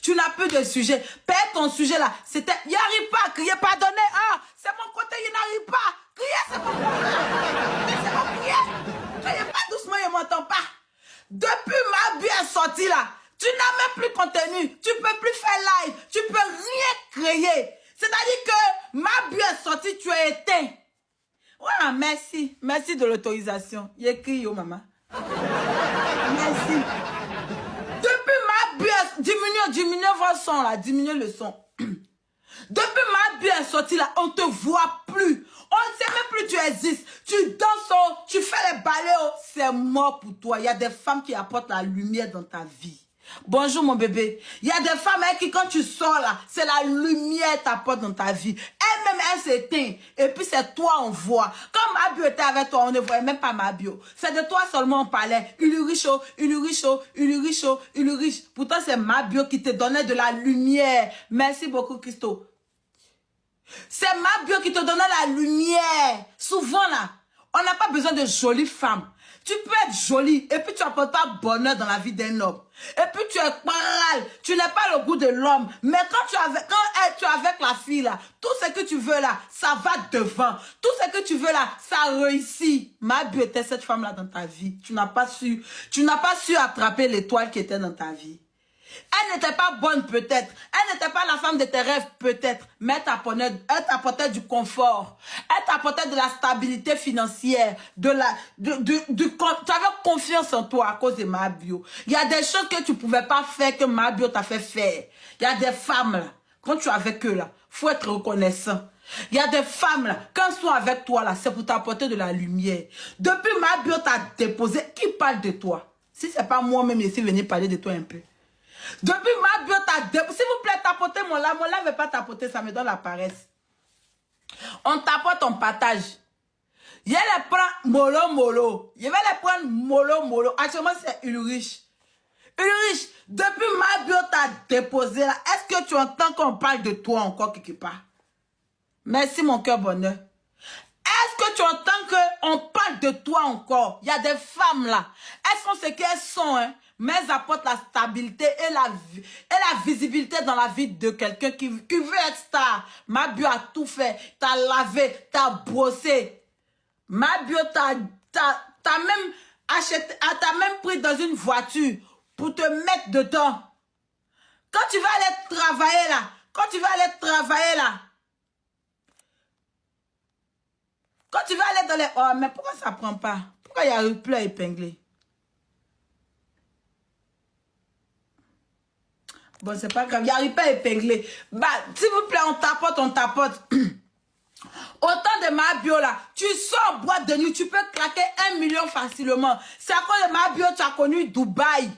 Tu n'as plus de sujet. Perds ton sujet là. C'était, il n'arrive pas à crier, pardonnez. Ah, c'est mon côté, il n'arrive pas. Crier, c'est mon côté. C'est mon crier. Criez pas doucement, il ne m'entend pas. Depuis ma vie est sortie là, tu n'as même plus contenu. Tu ne peux plus faire live. Tu ne peux rien créer. C'est-à-dire que ma vie est sortie, tu es éteint. Voilà, merci. Merci de l'autorisation. Il écrit, yo, maman. Merci. Depuis ma vie est... Diminue votre son, là. Diminue le son. Depuis ma vie est sortie, là, on ne te voit plus. On ne sait même plus que tu existes. Tu danses, tu fais les balais. C'est mort pour toi. Il y a des femmes qui apportent la lumière dans ta vie. Bonjour mon bébé. Il y a des femmes qui quand tu sors là, c'est la lumière t'apporte dans ta vie. Elle-même, elle s'éteint. Et puis c'est toi on voit. Quand ma bio était avec toi, on ne voyait même pas ma bio. C'est de toi seulement on parlait. Ulrich, Ulrich, Ulrich, Ulrich. Pourtant c'est ma bio qui te donnait de la lumière. Merci beaucoup Christo. C'est ma bio qui te donnait la lumière. Souvent là, on n'a pas besoin de jolies femmes. Tu peux être jolie et puis tu n'apportes pas bonheur dans la vie d'un homme. Et puis tu es pâle, tu n'as pas le goût de l'homme. Mais quand tu es avec la fille là, tout ce que tu veux là, ça va devant. Tout ce que tu veux là, ça réussit. Ma bio était cette femme là dans ta vie. Tu n'as pas su attraper l'étoile qui était dans ta vie. Elle n'était pas bonne peut-être. Elle n'était pas la femme de tes rêves peut-être. Mais elle t'apportait du confort. Elle t'apportait de la stabilité financière. Tu avais confiance en toi à cause de ma bio. Il y a des choses que tu ne pouvais pas faire que ma bio t'a fait faire. Il y a des femmes là. Quand tu es avec eux là, il faut être reconnaissant. Il y a des femmes là, quand elles sont avec toi là, c'est pour t'apporter de la lumière. Depuis ma bio t'a déposé, qui parle de toi? Si ce n'est pas moi-même ici, venez parler de toi un peu. Depuis ma bio, s'il vous plaît, tapotez mon lave. Mon lave ne veut pas tapoter, ça me donne la paresse. On tapote, on partage. Je les prends mollo. Je vais les prendre mollo. Actuellement, c'est Ulrich. Ulrich, depuis ma bio, t'as déposé là. Est-ce que tu entends qu'on parle de toi encore quelque part? Merci, mon cœur bonheur. Est-ce que tu entends qu'on parle de toi encore? Il y a des femmes là. Elles sont ce qu'elles sont, hein. Mais elles apportent la stabilité et la visibilité dans la vie de quelqu'un qui veut être star. Ma bio a tout fait. T'as lavé, t'as brossé. Ma bio t'as même acheté, t'as même pris dans une voiture pour te mettre dedans. Quand tu vas aller travailler là, quand tu vas aller dans les... Oh, mais pourquoi ça prend pas? Pourquoi il y a eu plein épinglé? Bon, c'est pas grave, il n'y arrive pas épinglé. Bah, s'il vous plaît, on tapote. Autant de ma bio là, tu sors en boîte de nuit, tu peux claquer 1 million facilement. C'est à cause de ma bio, tu as connu Dubaï.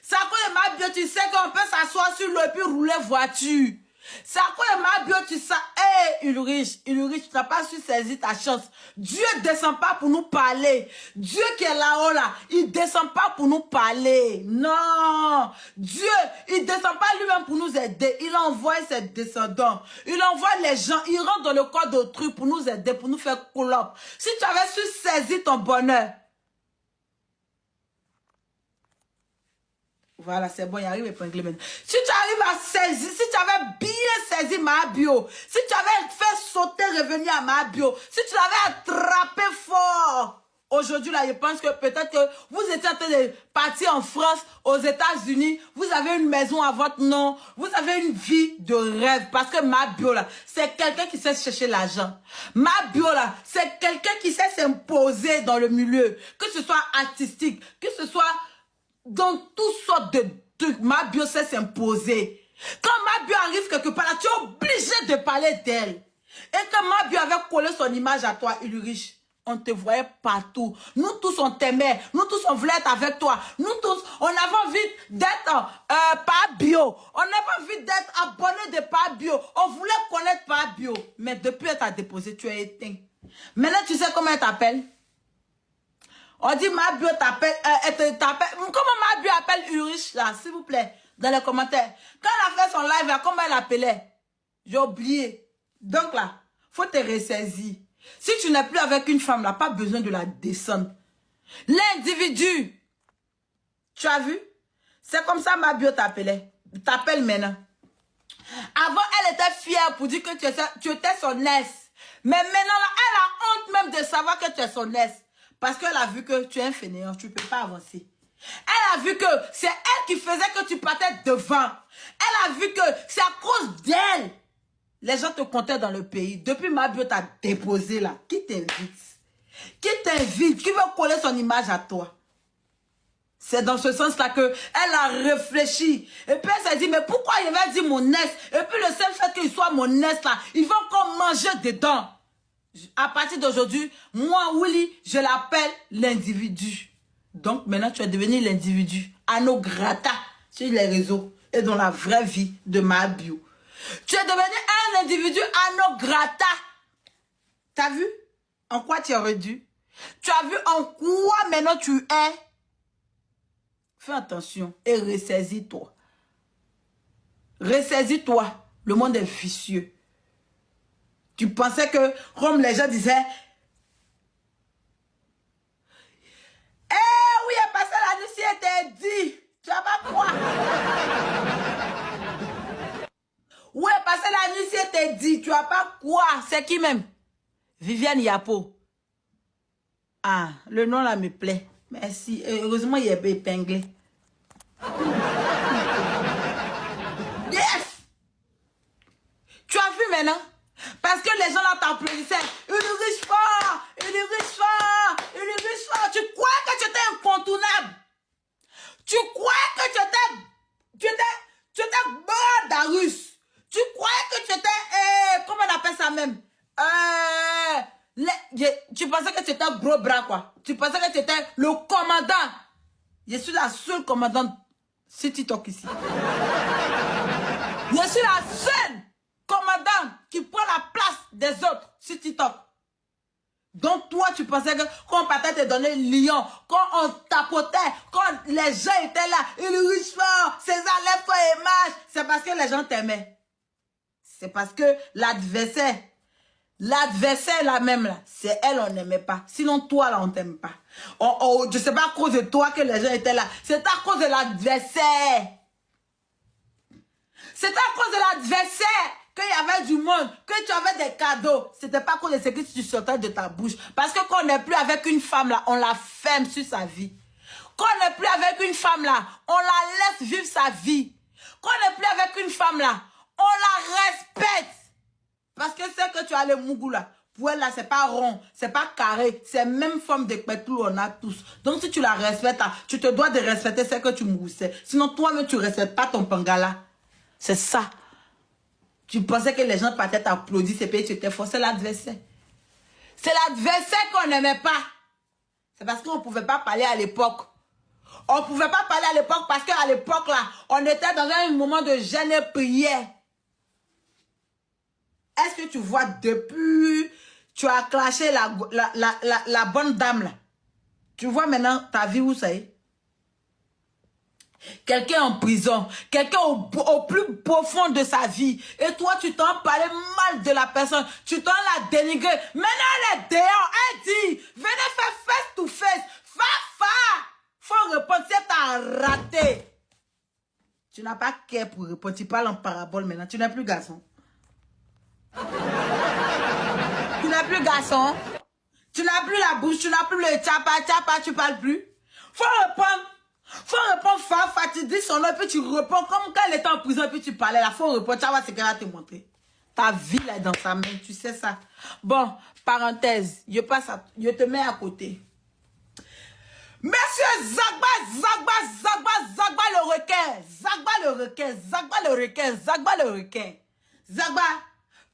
C'est à cause de ma bio, tu sais qu'on peut s'asseoir sur l'eau et puis rouler voiture. C'est à cause de ma bio, tu sais, hé, Ulrich, tu n'as pas su saisir ta chance. Dieu ne descend pas pour nous parler. Dieu qui est là-haut, là, il ne descend pas pour nous parler. Non. Dieu, il ne descend pas lui-même pour nous aider. Il envoie ses descendants. Il envoie les gens. Il rentre dans le corps d'autrui pour nous aider, pour nous faire coulop. Si tu avais su saisir ton bonheur. Voilà, c'est bon, il arrive épinglé maintenant. Si tu arrives à saisir, si tu avais bien saisi ma bio, si tu avais fait sauter, revenir à ma bio, si tu l'avais attrapé fort, aujourd'hui, là, je pense que peut-être que vous étiez en train de partir en France, aux États-Unis, vous avez une maison à votre nom, vous avez une vie de rêve, parce que ma bio, là, c'est quelqu'un qui sait chercher l'argent. Ma bio, là, c'est quelqu'un qui sait s'imposer dans le milieu, que ce soit artistique, que ce soit... dans toutes sortes de trucs, ma bio sait s'imposer. Quand ma bio arrive quelque part, là, tu es obligé de parler d'elle. Et quand ma bio avait collé son image à toi, Ulrich, on te voyait partout. Nous tous, on t'aimait. Nous tous, on voulait être avec toi. Nous tous, on avait envie d'être par bio. On avait envie d'être abonné de par bio. On voulait connaître par bio. Mais depuis elle t'a déposé, tu es éteint. Maintenant, tu sais comment elle t'appelle? On dit ma bio t'appelle, comment ma bio appelle Ulrich là, s'il vous plaît, dans les commentaires. Quand elle a fait son live là, comment elle appelait? J'ai oublié. Donc là, faut te ressaisir. Si tu n'es plus avec une femme là, pas besoin de la descendre. L'individu, tu as vu? C'est comme ça ma bio t'appelait. t'appelle maintenant. Avant, elle était fière pour dire que tu étais son nièce. Mais maintenant, là, elle a honte même de savoir que tu es son nièce. Parce qu'elle a vu que tu es un fainéant, tu ne peux pas avancer. Elle a vu que c'est elle qui faisait que tu partais devant. Elle a vu que c'est à cause d'elle. Les gens te comptaient dans le pays. Depuis Mabio t'a déposé là. Qui t'invite? Qui t'invite? Qui veut coller son image à toi? C'est dans ce sens-là qu'elle a réfléchi. Et puis elle s'est dit, mais pourquoi il va dire mon nièce? Et puis le seul fait qu'il soit mon nièce là, il va encore manger dedans. À partir d'aujourd'hui, moi, Willy, je l'appelle l'individu. Donc maintenant, tu es devenu l'individu. Anno grata sur les réseaux et dans la vraie vie de ma bio. Tu es devenu un individu anno grata. T'as vu en quoi tu es réduit? Tu as vu en quoi maintenant tu es? Fais attention et ressaisis-toi. Ressaisis-toi. Le monde est vicieux. Tu pensais que, comme les gens disaient, eh oui, il est passé la nuit, si elle t'a dit, tu vas pas quoi? Oui, il est passé la nuit, si elle t'a dit, tu vas pas quoi? C'est qui même? Viviane Yapo. Ah, le nom là me plaît. Merci. Heureusement, il est épinglé. Yes! Tu as vu maintenant? Parce que les gens là t'applaudissaient. Une riche fort! Une riche fort! Une riche fort! Tu crois que tu étais incontournable? Tu crois que tu étais Darus? Tu croyais que tu étais, comment on appelle ça même? Tu pensais que tu étais un gros bras, quoi. Tu pensais que tu étais le commandant. Je suis la seule commandante sur TikTok ici. Je suis la seule commandante qui prend la place des autres sur TikTok. Donc toi, tu pensais que quand on partait te donner lion, quand on tapotait, quand les gens étaient là, il riche fort, César lève-toi et marche, c'est parce que les gens t'aimaient. C'est parce que l'adversaire là même là, c'est elle on n'aimait pas. Sinon toi là on t'aime pas. Je sais pas à cause de toi que les gens étaient là. C'est à cause de l'adversaire. C'est à cause de l'adversaire qu'il y avait du monde, que tu avais des cadeaux. C'était pas à cause de ce que tu sortais de ta bouche. Parce que quand on n'est plus avec une femme là, on la ferme sur sa vie. Quand on n'est plus avec une femme là, on la laisse vivre sa vie. Quand on n'est plus avec une femme là, on la respecte. Parce que c'est que tu as le mougou là. Pour elle là, c'est pas rond, c'est pas carré. C'est même forme de pétou, on a tous. Donc si tu la respectes là, tu te dois de respecter ce que tu moussais. Sinon toi-même tu ne respectes pas ton pangala. C'est ça. Tu pensais que les gens partaient t'applaudir, c'est parce que tu étais fort. C'est l'adversaire. C'est l'adversaire qu'on n'aimait pas. C'est parce qu'on ne pouvait pas parler à l'époque. On ne pouvait pas parler à l'époque parce qu'à l'époque, là, on était dans un moment de jeûne et prière. Est-ce que tu vois, depuis, tu as clashé la bonne dame, là. Tu vois maintenant ta vie où ça est? Quelqu'un en prison, quelqu'un au plus profond de sa vie. Et toi, tu t'en parlais mal de la personne. Tu t'en la dénigré. Maintenant, elle est dehors. Elle dit, venez faire face to face. Fafa. Faut répondre si t'as raté. Tu n'as pas qu'à pour répondre. Tu parles en parabole maintenant. Tu n'es plus garçon. Tu n'es plus garçon. Tu n'as plus la bouche. Tu n'as plus le tchapa. Tu parles plus. Faut répondre. Faut répondre Fafa, tu dis son nom et puis tu réponds comme quand elle était en prison et puis tu parlais là. Faut répondre, tu vas voir ce qu'elle va te montrer. Ta vie là est dans sa main, tu sais ça. Bon, parenthèse, je te mets à côté. Monsieur Zagba le requin. Zagba le requin. Zagba,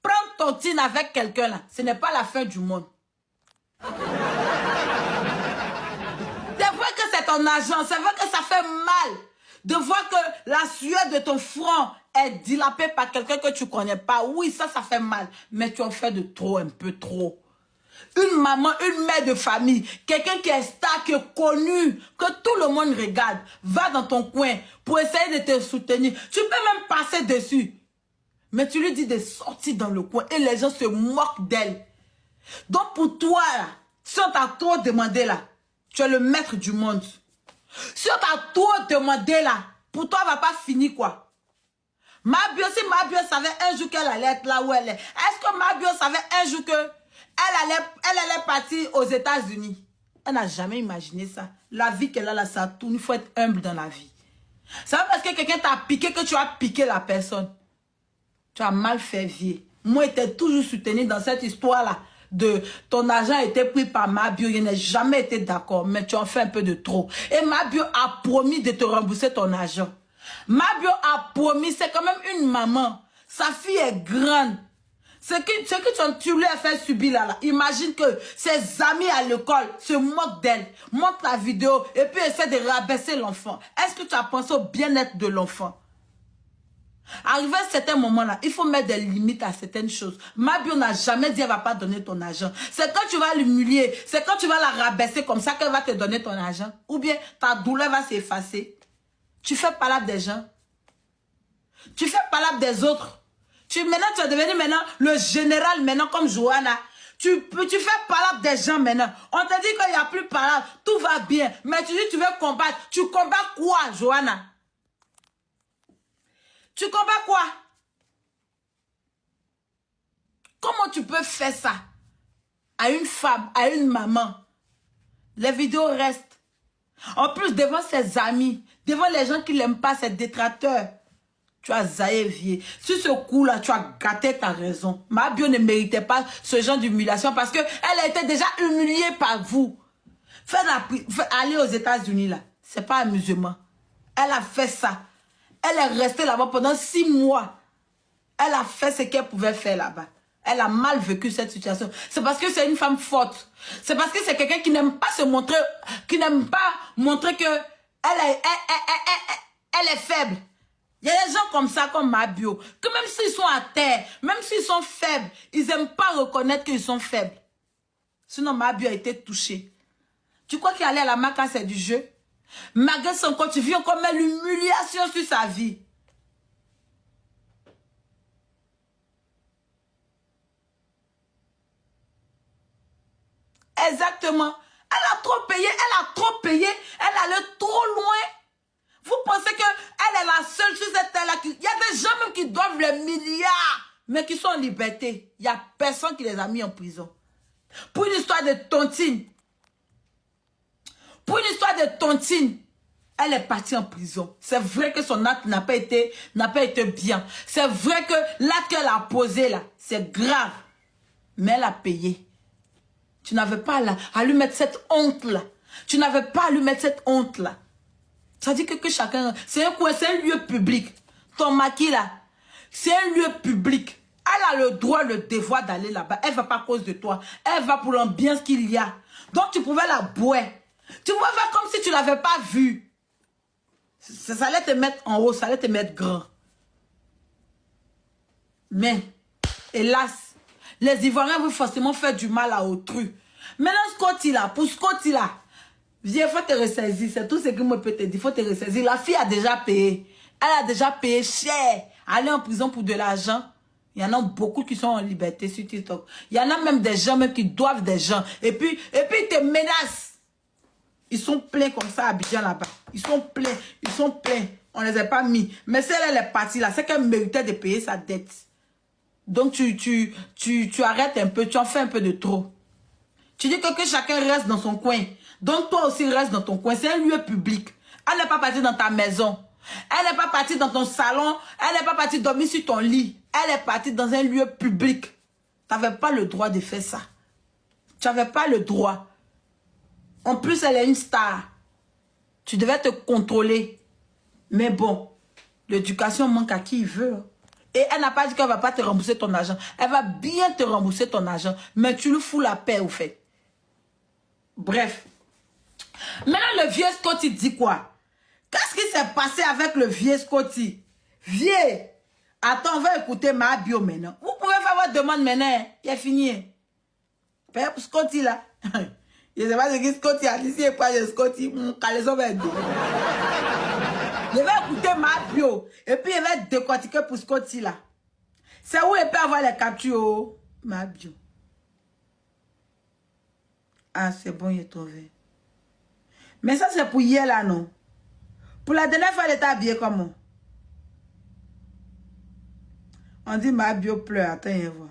prends ton tin avec quelqu'un là. Ce n'est pas la fin du monde. C'est vrai que c'est ton argent, c'est vrai que ça fait mal de voir que la sueur de ton front est dilapée par quelqu'un que tu ne connais pas. Oui, ça fait mal, mais tu en fais de trop, un peu trop. Une maman, une mère de famille, quelqu'un qui est star, qui est connu, que tout le monde regarde, va dans ton coin pour essayer de te soutenir. Tu peux même passer dessus, mais tu lui dis de sortir dans le coin et les gens se moquent d'elle. Donc pour toi, là, si on t'a trop demandé là, tu es le maître du monde. Si on t'a trop demandé là, pour toi, on va pas finir quoi. Mabio, si Mabio savait un jour qu'elle allait être là où elle est, est-ce que Mabio savait un jour que elle allait partir aux États-Unis? Elle n'a jamais imaginé ça. La vie qu'elle a là, ça tourne. Il faut être humble dans la vie. C'est pas parce que quelqu'un t'a piqué que tu as piqué la personne. Tu as mal fait, vieux. Moi, j'étais toujours soutenu dans cette histoire-là. De ton argent a été pris par Mabio. Je n'ai jamais été d'accord, mais tu en fais un peu de trop. Et Mabio a promis de te rembourser ton argent. Mabio a promis, c'est quand même une maman. Sa fille est grande. Ce que tu lui as fait subir là, imagine que ses amis à l'école se moquent d'elle, montrent la vidéo et puis essaient de rabaisser l'enfant. Est-ce que tu as pensé au bien-être de l'enfant? Arrivé à certains moments-là, il faut mettre des limites à certaines choses. Mabio n'a jamais dit qu'elle ne va pas donner ton argent. C'est quand tu vas l'humilier, c'est quand tu vas la rabaisser comme ça qu'elle va te donner ton argent. Ou bien ta douleur va s'effacer. Tu fais palabre des gens. Tu fais palabre des autres. Maintenant, tu es devenu maintenant le général maintenant comme Johanna. Tu fais palabre des gens maintenant. On te dit qu'il n'y a plus palabre, tout va bien. Mais tu dis tu veux combattre. Tu combats quoi, Johanna? Tu combats quoi? Comment tu peux faire ça à une femme, à une maman? Les vidéos restent. En plus, devant ses amis, devant les gens qui ne l'aiment pas, ses détracteurs. Tu as zaïe vieux. Sur ce coup-là, tu as gâté ta raison. Mabio ne méritait pas ce genre d'humiliation parce qu'elle a été déjà humiliée par vous. Aller aux États-Unis, là, c'est pas amusement. Elle a fait ça. Elle est restée là-bas pendant 6 mois. Elle a fait ce qu'elle pouvait faire là-bas. Elle a mal vécu cette situation. C'est parce que c'est une femme forte. C'est parce que c'est quelqu'un qui n'aime pas se montrer, qui n'aime pas montrer que elle est faible. Il y a des gens comme ça, comme Mabio, que même s'ils sont à terre, même s'ils sont faibles, ils n'aiment pas reconnaître qu'ils sont faibles. Sinon, Mabio a été touché. Tu crois qu'il allait à la Maca, c'est du jeu? Malgré son corps, tu viens encore mettre l'humiliation sur sa vie. Exactement. Elle a trop payé, elle allait trop loin. Vous pensez qu'elle est la seule sur cette terre-là? Il y a des gens même qui doivent les milliards, mais qui sont en liberté. Il n'y a personne qui les a mis en prison. Pour une histoire de tontine. Pour une histoire de tontine, elle est partie en prison. C'est vrai que son acte n'a pas été bien. C'est vrai que l'acte qu'elle a posé là, c'est grave. Mais elle a payé. Tu n'avais pas à lui mettre cette honte-là. Tu n'avais pas à lui mettre cette honte-là. Ça dit que chacun... C'est un lieu public. Ton maquis là, c'est un lieu public. Elle a le droit, le devoir d'aller là-bas. Elle ne va pas à cause de toi. Elle va pour l'ambiance qu'il y a. Donc tu pouvais la boire. Tu pouvais faire comme si tu ne l'avais pas vue. Ça allait te mettre en haut, ça allait te mettre grand. Mais, hélas, les Ivoiriens vont forcément faire du mal à autrui. Maintenant, Scotty là, pour Scotty là, viens, il faut te ressaisir. C'est tout ce que moi peux te dire. Il faut te ressaisir. La fille a déjà payé. Elle a déjà payé cher. Aller en prison pour de l'argent. Il y en a beaucoup qui sont en liberté sur TikTok. Il y en a même des gens même qui doivent des gens. Et puis ils te menacent. Ils sont pleins comme ça à Abidjan là-bas. Ils sont pleins. Ils sont pleins. On ne les a pas mis. Mais celle elle est partie là. C'est qu'elle méritait de payer sa dette. Donc tu arrêtes un peu. Tu en fais un peu de trop. Tu dis que chacun reste dans son coin. Donc toi aussi reste dans ton coin. C'est un lieu public. Elle n'est pas partie dans ta maison. Elle n'est pas partie dans ton salon. Elle n'est pas partie dormir sur ton lit. Elle est partie dans un lieu public. Tu n'avais pas le droit de faire ça. Tu n'avais pas le droit. En plus, elle est une star. Tu devais te contrôler. Mais bon, l'éducation manque à qui il veut. Et elle n'a pas dit qu'elle ne va pas te rembourser ton argent. Elle va bien te rembourser ton argent. Mais tu lui fous la paix au fait. Bref. Maintenant, le vieux Scotty dit quoi? Qu'est-ce qui s'est passé avec le vieux Scotty? Vieux. Attends, on va écouter Mabio maintenant. Vous pouvez faire votre demande maintenant. Il est fini. Père pour Scotty là. Je ne sais pas ce que Scotty a dit. Si il pas de Scotty, caleçon va être. Je vais écouter Mabio. Et puis il va décortiquer pour Scotty là. C'est où il peut avoir les captures, Mabio. Ah, c'est bon, il est trouvé. Mais ça, c'est pour hier, là, non? Pour la dernière fois, elle était habillée comment? On dit ma bio pleure. Attends, on va.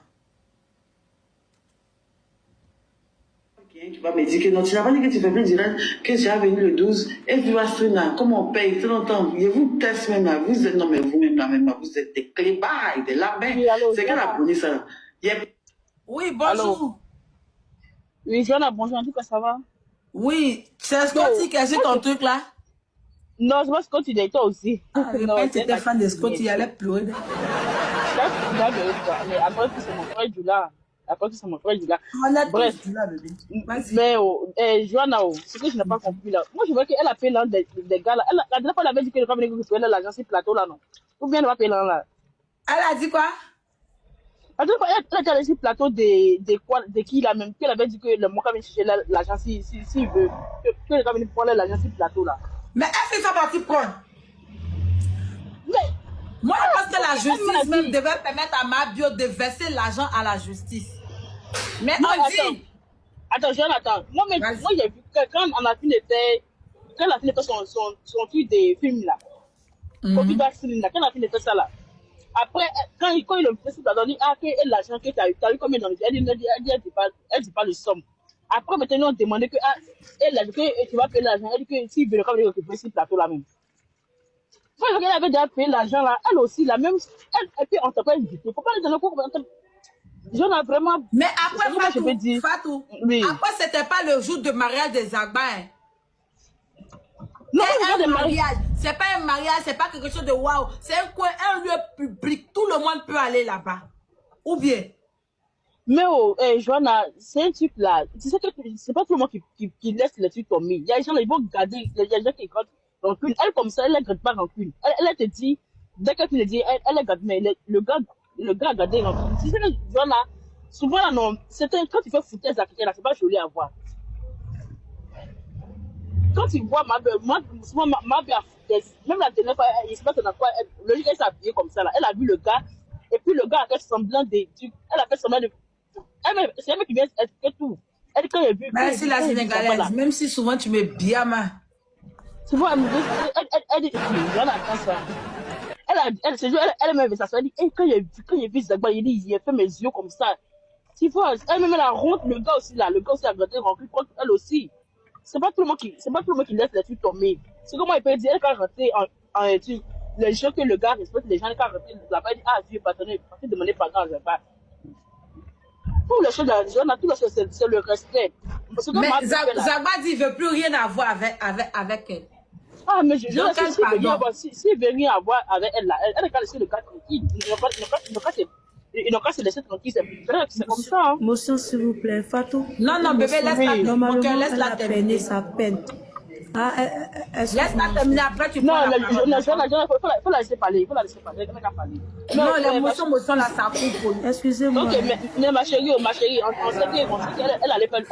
Tu vas me dire que non, tu n'as pas dit que tu fais plein de que j'ai venu le 12 et tu vas se là, comme on paye tout longtemps. Je vous teste même là, vous êtes, non mais vous-même là, même, vous êtes des clébards, des labins. Oui, allô, C'est qu'elle a connu ça. Oui, bonjour. Oui, Joanna, bonjour, en tout cas, ça va? Oui, c'est Scotty qui a fait ton truc là. Non, c'est pas Scotty, il toi aussi. Ah, Non, quand tu étais fan de Scotty, il allait pleurer. Mais après tout, c'est mon frère du là. Après tout, c'est mon frère du là. On a Bref. tous là, bébé. Vas-y. Mais, Joanna, ce que je n'ai pas compris là. Moi, je vois qu'elle a payé l'un des gars là. La dernière fois, elle avait dit qu'elle avait venir l'agence plateau là, non? Ou bien elle va payer l'un là? Elle a dit quoi? La dernière fois, elle a laissé plateau de qui là même? Qu'elle avait dit que le mois quand même chercher l'agence s'il veut. Que le gars venir prendre l'agence plateau là. Mais est-ce que ça va tu prendre? Mais, Moi, je pense que la justice dit. même devait permettre à ma bio de verser l'argent à la justice. Mais non, on dit... Attends, Jonathan. Moi, j'ai vu que quand la fille était son truc de film là, Covid vaccine là, quand la fille était ça là, après, quand il le principe a donné, ah, quel est l'argent que tu as eu combien dans le elle dit pas le somme. Après, maintenant, on demandait que, ah, que tu vas payer l'argent, elle dit que s'il veut le camp, il récupérer ce plateau là même. Moi, elle avait déjà payé l'argent là, elle aussi, la même, elle peut entreprendre du tout. Faut pas lui donner pour j'en ai vraiment. Mais après, Fatou, oui. après, c'était pas le jour de mariage des Agba. Hein. Non, c'est un mariage. C'est pas un mariage, c'est pas quelque chose de waouh. C'est un lieu public. Tout le monde peut aller là-bas. Ou bien. Mais oh, Joanna, c'est un truc là. Tu sais que c'est pas tout le monde qui laisse les trucs tomber. Il y a des gens là, ils vont garder. Il y a des gens qui gardent rancune. Elle, comme ça, elle ne garde pas rancune. Elle te dit, dès que tu le dis, elle garde. Mais le gars a gardé rancune. Tu sais que Joanna, souvent là, non, quand tu fais foutaise à quelqu'un là, c'est pas joli à voir. Quand tu vois souvent ma belle, même la dernière fois, je sais pas dans quoi, le gars s'est habillé comme ça là. Elle a vu le gars, et puis le gars a fait semblant de. Elle a fait semblant de. C'est elle qui vient expliquer tout. Elle, quand elle a vu. Merci la Sénégalaise, même si souvent tu me biamas. Tu vois, elle dit, j'en attends ça. Elle m'a vu ça, elle dit, quand il a vu Zagba, il a fait mes yeux comme ça. Tu vois, elle-même, elle a honte, le gars aussi a gardé rancune contre elle aussi. C'est pas tout le monde qui laisse les trucs tomber. C'est comment il peut dire, elle, quand rentrer les gens que le gars respecte, les gens, quand rentrer là-bas, il dit, ah, Dieu, pardonnez, parce que demandez pardon à Zagba. Pour les choses de la religion, tout le chose, c'est le respect. Mais Zagba dit, il veut plus rien avoir avec elle. Ah, mais s'il veut rien avoir avec elle, là, elle a qu'à laisser le gars tranquille. Il n'a qu'à se laisser tranquille, c'est comme ça. Hein. Motion, s'il vous plaît, Fatou. Non, bébé, laisse-la terminer sa peine. Ah, laisse-la terminer, après tu prends la parole. Non, il faut la laisser parler. Non, l'émotion, là, ça fout. Excusez-moi. Ok, mais ma chérie, on sait qu'elle allait faire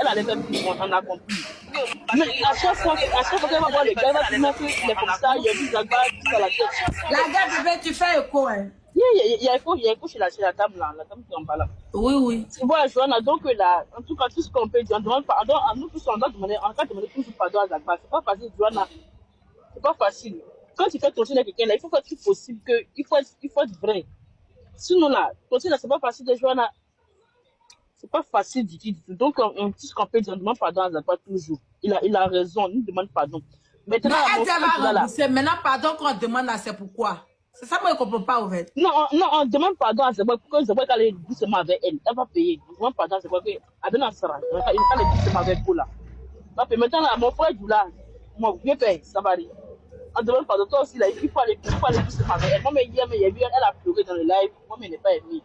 plus, on a compris. Mais à chaque fois qu'elle va voir le gars, elle va dire qu'il est comme ça, il y a du Zagba, tout ça la tête. La gars, bébé, tu fais écho, hein. Il y a écho chez la dame là, la dame qui en parle là. Oui. Tu vois, Joanna, donc là, en tout cas, tout ce qu'on peut dire, on demande pardon, nous tous, on doit demander toujours pardon à Zagba. C'est pas facile, Joanna. C'est pas facile. Quand tu fais continuer avec quelqu'un là, il faut faire tout possible il faut être vrai. Sinon là, continuer là, c'est pas facile de Joanna. C'est pas facile du tout. Donc, tout ce qu'on peut dire, on demande pardon à Zagba toujours. Il a raison, nous demande pardon. Maintenant, maintenant, pardon qu'on demande là, c'est pourquoi? C'est ça, moi, je ne comprends pas, en fait. Non, on demande pardon à Zagba pour que Zagba aille doucement avec elle. Elle va payer. On demande pardon à Zagba que Adena sera. Il va aller doucement avec vous là. Maintenant, là, mon frère du là, mon vieux père, ça va aller. On demande pardon. Toi aussi, là, il faut aller doucement avec elle. Moi, mais hier, elle a pleuré dans le live. Moi, mais elle n'est pas aimée.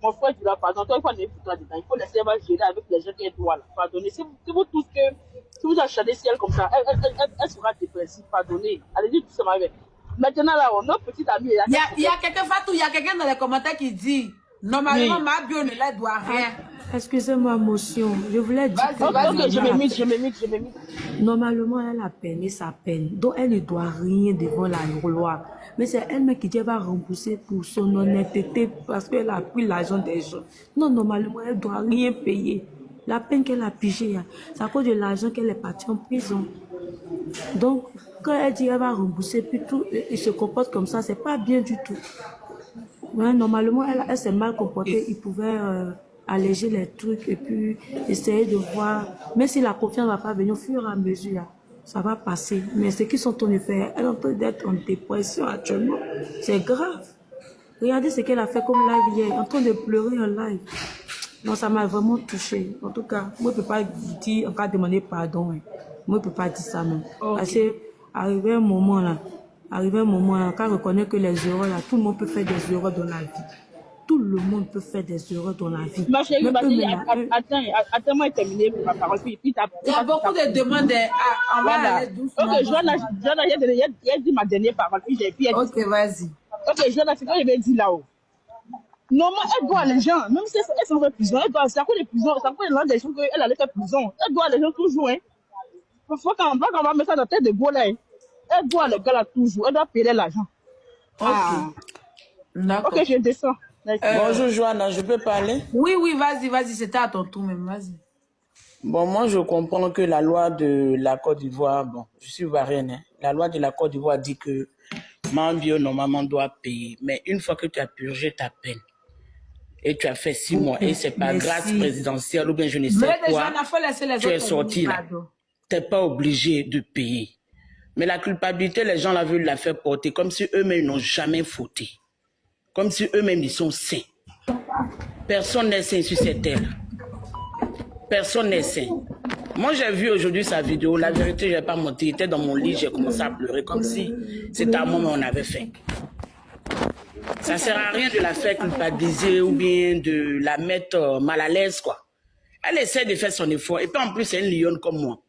Mon frère du là, pardon. Toi, il faut aller foutre dedans. Il faut laisser elle gérer avec les gens qui sont là. Pardonnez. Si vous tous que, si vous achetez ciel comme ça, elle sera dépressive. Pardonnez. Allez-y doucement avec elle. Maintenant, là, notre petite amie. Il y a quelqu'un, Fatou, il y a quelqu'un dans les commentaires qui dit normalement, ma bio ne l'aide doit rien. Excusez-moi, motion. Je voulais dire. Ok, je m'émite. Normalement, elle a peiné sa peine. Donc, elle ne doit rien devant la loi. Mais c'est elle-même qui va rembourser pour son honnêteté parce qu'elle a pris l'argent des gens. Non, normalement, elle ne doit rien payer. La peine qu'elle a pigée, c'est à cause de l'argent qu'elle est partie en prison. Donc, quand elle dit qu'elle va rembourser, puis tout, il se comporte comme ça, c'est pas bien du tout. Ouais, normalement, elle s'est mal comportée. Il pouvait alléger les trucs et puis essayer de voir. Même si la confiance ne va pas venir au fur et à mesure, ça va passer. Mais ce qu'ils sont en train de faire, elle est en train d'être en dépression actuellement. C'est grave. Regardez ce qu'elle a fait comme live hier, en train de pleurer en live. Non, ça m'a vraiment touché. En tout cas, moi, je ne peux pas vous dire, en cas de demander pardon. Hein. Moi, je ne peux pas dire ça même. Okay. Parce que, arrivé un moment là, quand on reconnaît que les erreurs là, tout le monde peut faire des erreurs dans la vie. Tout le monde peut faire des erreurs dans la vie. Ma chérie, attends-moi terminer ma parole. Puis Il y a beaucoup de demandes. On va aller doucement. Ok, Joanna, j'ai dit ma dernière parole. Puis ok, vas-y. Ok, Joanna, c'est quoi je vais dire là-haut. Normalement, elle doit les gens, même si elles sont en prison, elle doit, c'est à cause des prisons, c'est à cause de l'un des gens qu'elle allait faire prison. Elle doit les gens toujours, hein. Parfois, quand on va mettre ça dans la tête de go là, elle doit les gars là toujours, elle doit payer l'argent. Ok. D'accord. Ok, je descends. Bonjour Joanna, je peux parler? Oui, vas-y, c'était à ton tour même, vas-y. Bon, moi je comprends que la loi de la Côte d'Ivoire, bon, je suis ivoirienne, hein, la loi de la Côte d'Ivoire dit que Mambio normalement doit payer, mais une fois que tu as purgé ta peine, et tu as fait 6 mois, et c'est pas grâce présidentielle ou bien je ne sais quoi, tu es sorti là, tu n'es pas obligé de payer. Mais la culpabilité, les gens veulent la faire porter comme si eux-mêmes n'ont jamais fauté. Comme si eux-mêmes ils sont saints. Personne n'est saint sur cette terre. Personne n'est saint. Moi j'ai vu aujourd'hui sa vidéo, la vérité je ne vais pas mentir, j'étais dans mon lit, j'ai commencé à pleurer comme si c'était à moi mais on avait fait. Ça ne sert à rien de la faire culpabiliser ou bien de la mettre mal à l'aise quoi. Elle essaie de faire son effort et puis en plus c'est une lionne comme moi.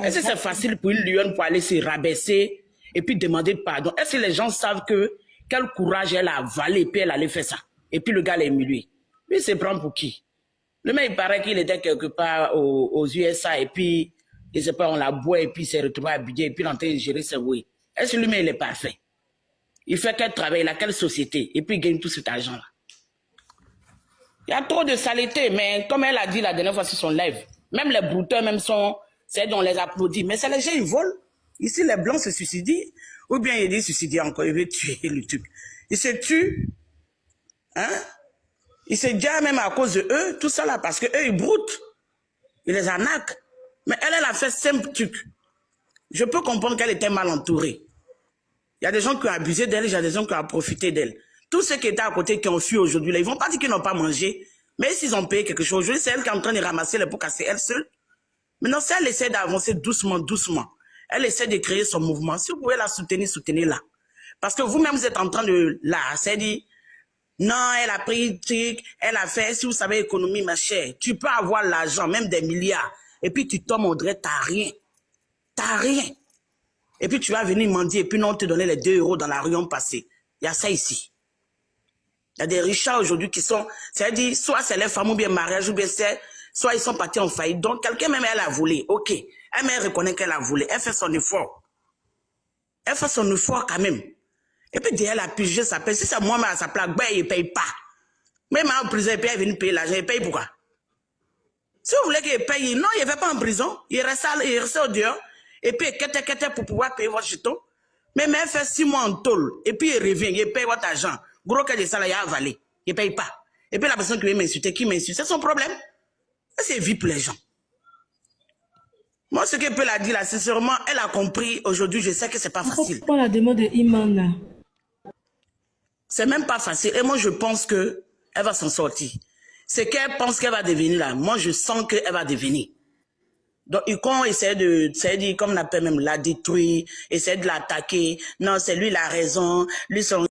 Est-ce que c'est facile pour une lionne pour aller se rabaisser et puis demander pardon? Est-ce que les gens savent que quel courage elle a avalé et puis elle allait faire ça? Et puis le gars l'a humilié. Lui il se prend pour qui? Le mec il paraît qu'il était quelque part aux USA et puis je sais pas on l'a boit et puis il s'est retrouvé habillé et puis il est en train de gérer ses oui. Est-ce que lui il est parfait? Il fait quel travail, il a quelle société et puis il gagne tout cet argent là. Il y a trop de saleté, mais comme elle a dit la dernière fois sur son live, même les brouteurs même sont, c'est dont on les applaudit, mais c'est les gens ils volent. Ici les blancs se suicident, ou bien ils disent suicider encore, ils veulent tuer le truc. Ils se tuent, hein? Ils se disent même à cause de eux, tout ça là, parce que eux ils broutent, ils les arnaquent. Mais elle a fait simple truc. Je peux comprendre qu'elle était mal entourée. Il y a des gens qui ont abusé d'elle, il y a des gens qui ont profité d'elle. Tous ceux qui étaient à côté, qui ont fui aujourd'hui, ils vont pas dire qu'ils n'ont pas mangé, mais s'ils ont payé quelque chose, aujourd'hui c'est elle qui est en train de ramasser les pots cassés, elle seule. Maintenant, si elle essaie d'avancer doucement, elle essaie de créer son mouvement. Si vous pouvez la soutenir, soutenez-la. Parce que vous-même, vous êtes en train de c'est-à-dire, non, elle a pris truc, elle a fait, si vous savez économie, ma chère, tu peux avoir l'argent, même des milliards, et puis tu tombes, on dirait, t'as rien. T'as rien. Et puis tu vas venir mendier, et puis non, on te donnait les 2 € dans la rue en passé. Il y a ça ici. Il y a des richards aujourd'hui qui sont, c'est-à-dire, soit c'est les femmes ou bien mariage, ou bien c'est, soit ils sont partis en faillite. Donc, quelqu'un même, elle a volé. Ok. Elle reconnaît qu'elle a volé. Elle fait son effort. Elle fait son effort quand même. Et puis, derrière, elle a pigé sa paix. Si c'est moi-même à sa plaque, ben, il ne paye pas. Même en prison, il paye, il vient payer l'argent. Il paye pourquoi? Si vous voulez qu'il paye, non, il ne va pas en prison. Il reste au dehors. Et puis, il pour pouvoir payer votre jeton. Mais elle fait 6 mois en tôle. Et puis, il revient. Il paye votre argent. Gros que de ça, il a avalé. Il ne paye pas. Et puis, la personne qui veut m'insulter, qui m'insulte, c'est son problème. C'est vie pour les gens. Moi, ce qu'elle peut la dire là, sincèrement, elle a compris aujourd'hui, je sais que c'est pas facile. Pourquoi la demande de Iman là? C'est même pas facile. Et moi, je pense que elle va s'en sortir. Ce qu'elle pense qu'elle va devenir là, moi, je sens qu'elle va devenir. Donc, ils vont essayer de, c'est-à-dire, comme on appelle même, la détruire, essayer de l'attaquer. Non, c'est lui la raison. Lui, son